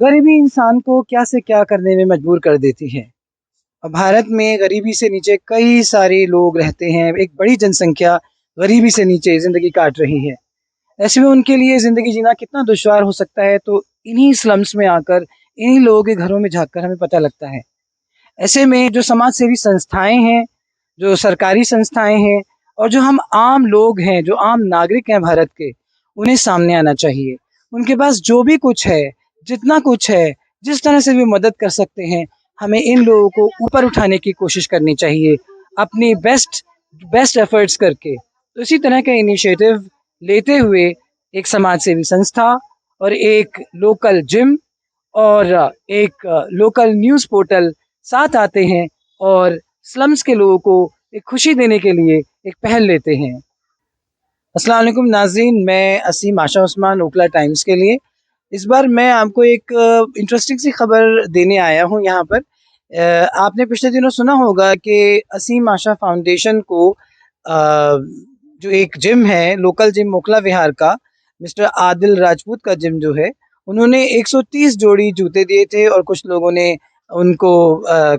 गरीबी इंसान को क्या से क्या करने में मजबूर कर देती है। अब भारत में गरीबी से नीचे कई सारे लोग रहते हैं, एक बड़ी जनसंख्या गरीबी से नीचे ज़िंदगी काट रही है। ऐसे में उनके लिए ज़िंदगी जीना कितना दुश्वार हो सकता है, तो इन्हीं स्लम्स में आकर, इन्हीं लोगों के घरों में झाँक कर हमें पता लगता है। ऐसे में जो समाज सेवी संस्थाएँ हैं, जो सरकारी संस्थाएँ हैं और जो हम आम लोग हैं, जो आम नागरिक हैं भारत के, उन्हें सामने आना चाहिए। उनके पास जो भी कुछ है, जितना कुछ है, जिस तरह से भी मदद कर सकते हैं, हमें इन लोगों को ऊपर उठाने की कोशिश करनी चाहिए, अपनी बेस्ट बेस्ट एफर्ट्स करके। तो इसी तरह का इनिशिएटिव लेते हुए एक समाज सेवी संस्था और एक लोकल जिम और एक लोकल न्यूज़ पोर्टल साथ आते हैं और स्लम्स के लोगों को एक खुशी देने के लिए एक पहल लेते हैं। अस्सलाम वालेकुम नाज़रीन, मैं असीम आशा उस्मान, ओखला टाइम्स के लिए। इस बार मैं आपको एक इंटरेस्टिंग सी खबर देने आया हूँ यहाँ पर। आपने पिछले दिनों सुना होगा कि असीम आशा फाउंडेशन को जो एक जिम है, लोकल जिम ओखला विहार का, मिस्टर आदिल राजपूत का जिम जो है, उन्होंने 130 जोड़ी जूते दिए थे और कुछ लोगों ने उनको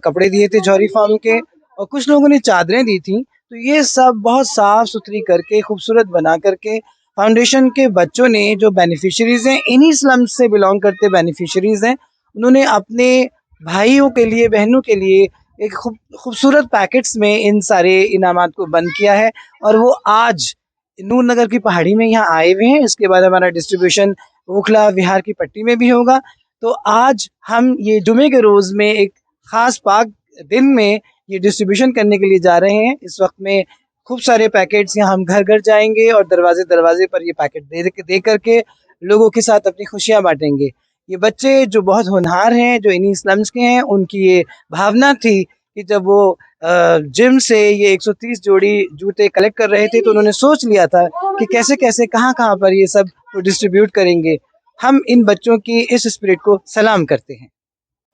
कपड़े दिए थे जौहरी फार्म के और कुछ लोगों ने चादरें दी थी। तो ये सब बहुत साफ-सुथरी करके, खूबसूरत बना करके फाउंडेशन के बच्चों ने, जो बेनिफिशियरीज़ हैं, इन्हीं स्लम्स से बिलॉन्ग करते बेनिफिशियरीज़ हैं, उन्होंने अपने भाइयों के लिए, बहनों के लिए एक खूबसूरत पैकेट्स में इन सारे इनामात को बंद किया है और वो आज नूर नगर की पहाड़ी में यहाँ आए हुए हैं। इसके बाद हमारा डिस्ट्रीब्यूशन ओखला विहार की पट्टी में भी होगा। तो आज हम ये जुमे के रोज़ में एक ख़ास पाक दिन में ये डिस्ट्रीब्यूशन करने के लिए जा रहे हैं। इस वक्त में खूब सारे पैकेट्स यहाँ हम घर-घर जाएँगे और दरवाज़े-दरवाज़े पर ये पैकेट दे करके लोगों के साथ अपनी खुशियाँ बाँटेंगे। ये बच्चे जो बहुत होनहार हैं, जो इन्हीं स्लम्स के हैं, उनकी ये भावना थी कि जब वो जिम से ये 130 जोड़ी जूते कलेक्ट कर रहे थे, तो उन्होंने सोच लिया था कि कैसे-कैसे, कहाँ-कहाँ पर ये सब वो डिस्ट्रीब्यूट करेंगे। हम इन बच्चों की इस स्पिरिट को सलाम करते हैं।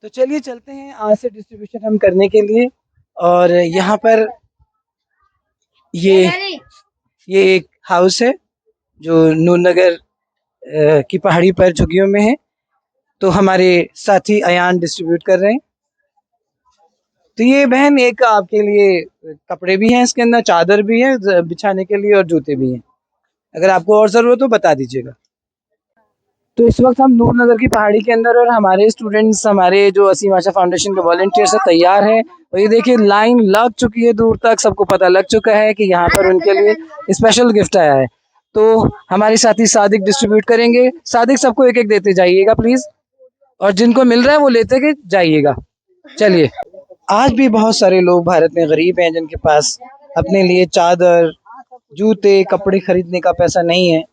तो चलिए चलते हैं आज से डिस्ट्रीब्यूशन हम करने के लिए और यहाँ पर ये ये एक हाउस है जो नूरनगर की पहाड़ी पर झुग्गियों में है। तो हमारे साथी अयान डिस्ट्रीब्यूट कर रहे हैं। तो ये बहन एक आपके लिए कपड़े भी हैं, इसके अंदर चादर भी है बिछाने के लिए और जूते भी हैं। अगर आपको और ज़रूरत हो बता दीजिएगा। तो इस वक्त हम नूरनगर की पहाड़ी के अंदर और हमारे स्टूडेंट्स, हमारे जो असीम आशा फाउंडेशन के वॉलंटियर से तैयार हैं और ये देखिए लाइन लग चुकी है दूर तक, सबको पता लग चुका है कि यहाँ पर उनके लिए स्पेशल गिफ्ट आया है। तो हमारे साथी सादिक डिस्ट्रीब्यूट करेंगे। सादिक सबको एक-एक देते जाइएगा प्लीज़ और जिनको मिल रहा है वो लेते के जाइएगा। चलिए। आज भी बहुत सारे लोग भारत में गरीब हैं जिनके पास अपने लिए चादर, जूते, कपड़े खरीदने का पैसा नहीं है।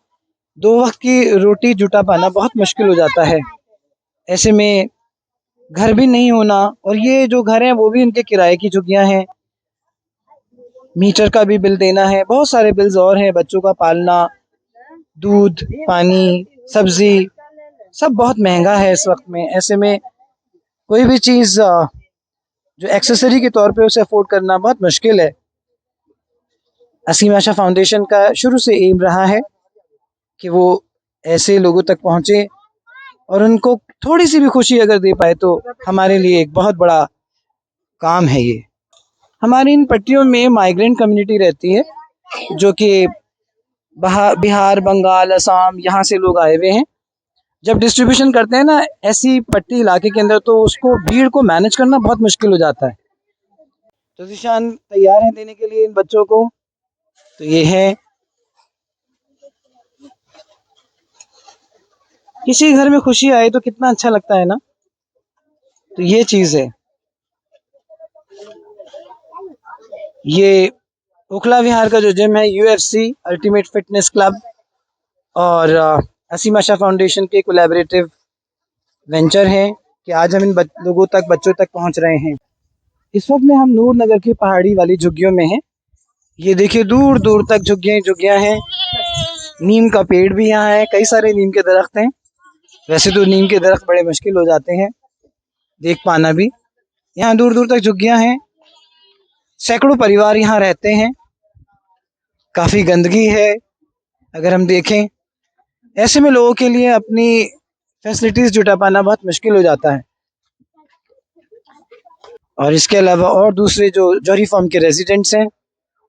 2 वक़्त की रोटी जुटा पाना बहुत मुश्किल हो जाता है। ऐसे में घर भी नहीं होना और ये जो घर हैं वो भी उनके किराए की झुग्गियाँ हैं। मीटर का भी बिल देना है, बहुत सारे बिल्स और हैं, बच्चों का पालना, दूध, पानी, सब्ज़ी सब बहुत महँगा है इस वक़्त में। ऐसे में कोई भी चीज़ जो एक्सेसरी के तौर पे उसे अफ़ोर्ड करना बहुत मुश्किल है। असीम आशा फाउंडेशन का शुरू से एम रहा है कि वो ऐसे लोगों तक पहुँचे और उनको थोड़ी-सी भी खुशी अगर दे पाए तो हमारे लिए एक बहुत बड़ा काम है ये। हमारी इन पट्टियों में माइग्रेंट कम्युनिटी रहती है, जो कि बिहार, बंगाल, असम यहाँ से लोग आए हुए हैं। जब डिस्ट्रीब्यूशन करते हैं ना ऐसी पट्टी इलाके के अंदर तो उसको भीड़ को मैनेज करना बहुत मुश्किल हो जाता है। तो ज़ीशान तैयार हैं देने के लिए इन बच्चों को। तो ये है, किसी घर में खुशी आए तो कितना अच्छा लगता है ना। तो ये चीज़ है। ये ओखला विहार का जो जिम है यूएफसी अल्टीमेट फिटनेस क्लब और असीम आशा फाउंडेशन के कोलैबोरेटिव वेंचर है कि आज हम इन लोगों तक, बच्चों तक पहुंच रहे हैं। इस वक्त में हम नूर नगर की पहाड़ी वाली झुग्गियों में हैं। ये देखिए दूर दूर तक झुग्गियाँ झुग्गियाँ हैं। नीम का पेड़ भी यहाँ है, कई सारे नीम के दरख्त हैं। वैसे तो नीम के दरख्त बड़े मुश्किल हो जाते हैं देख पाना भी। यहाँ दूर दूर तक झुग्गियाँ हैं, सैकड़ों परिवार यहाँ रहते हैं। काफ़ी गंदगी है अगर हम देखें। ऐसे में लोगों के लिए अपनी फैसिलिटीज़ जुटा पाना बहुत मुश्किल हो जाता है। और इसके अलावा और दूसरे जो जौहरी फार्म के रेजिडेंट्स हैं,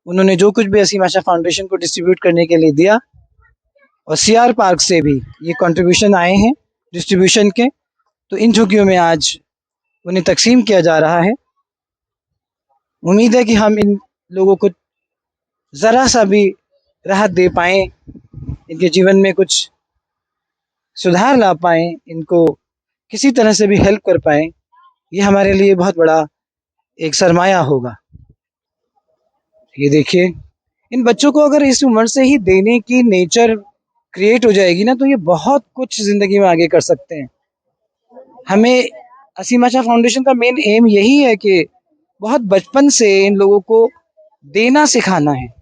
उन्होंने जो कुछ भी असीम आशा फाउंडेशन को डिस्ट्रीब्यूट करने के लिए दिया, और सीआर पार्क से भी ये कंट्रीब्यूशन आए हैं डिस्ट्रीब्यूशन के, तो इन झुग्गियों में आज उन्हें तकसीम किया जा रहा है। उम्मीद है कि हम इन लोगों को ज़रा सा भी राहत दे पाएँ, इनके जीवन में कुछ सुधार ला पाएँ, इनको किसी तरह से भी हेल्प कर पाएँ। ये हमारे लिए बहुत बड़ा एक सरमाया होगा। ये देखिए, इन बच्चों को अगर इस उम्र से ही देने की नेचर क्रिएट हो जाएगी ना, तो ये बहुत कुछ ज़िंदगी में आगे कर सकते हैं। हमें असीम आशा फाउंडेशन का मेन एम यही है कि बहुत बचपन से इन लोगों को देना सिखाना है।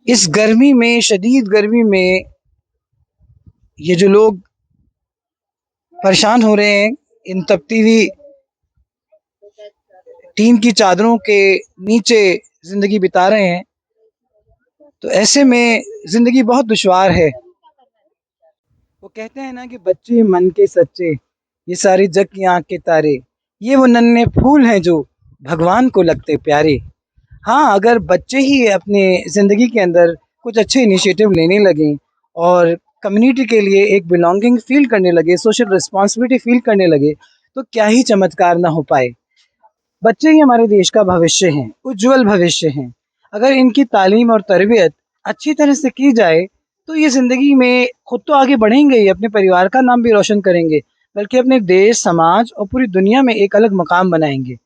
इस गर्मी में, शदीद गर्मी में, ये जो लोग परेशान हो रहे हैं, इन तपती हुई टीन की चादरों के नीचे ज़िंदगी बिता रहे हैं, तो ऐसे में ज़िंदगी बहुत दुश्वार है। वो कहते हैं ना कि बच्चे मन के सच्चे, ये सारी जग की आँख के तारे, ये वो नन्हे फूल हैं जो भगवान को लगते प्यारे। हाँ, अगर बच्चे ही अपने ज़िंदगी के अंदर कुछ अच्छे इनिशिएटिव लेने लगें और कम्युनिटी के लिए एक बिलोंगिंग फ़ील करने लगे, सोशल रिस्पॉन्सिबिलिटी फ़ील करने लगे, तो क्या ही चमत्कार ना हो पाए। बच्चे ही हमारे देश का भविष्य हैं, उज्जवल भविष्य हैं। अगर इनकी तालीम और तरबियत अच्छी तरह से की जाए, तो ये ज़िंदगी में खुद तो आगे बढ़ेंगे ही, अपने परिवार का नाम भी रोशन करेंगे, बल्कि अपने देश, समाज और पूरी दुनिया में एक अलग मकाम बनाएँगे।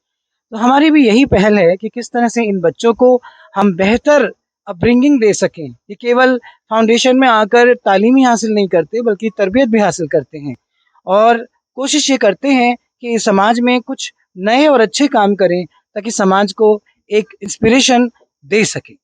तो हमारी भी यही पहल है कि किस तरह से इन बच्चों को हम बेहतर अपब्रिंगिंग दे सकें। ये केवल फाउंडेशन में आकर तालीम ही हासिल नहीं करते, बल्कि तरबियत भी हासिल करते हैं, और कोशिश ये करते हैं कि समाज में कुछ नए और अच्छे काम करें, ताकि समाज को एक इंस्पिरेशन दे सकें।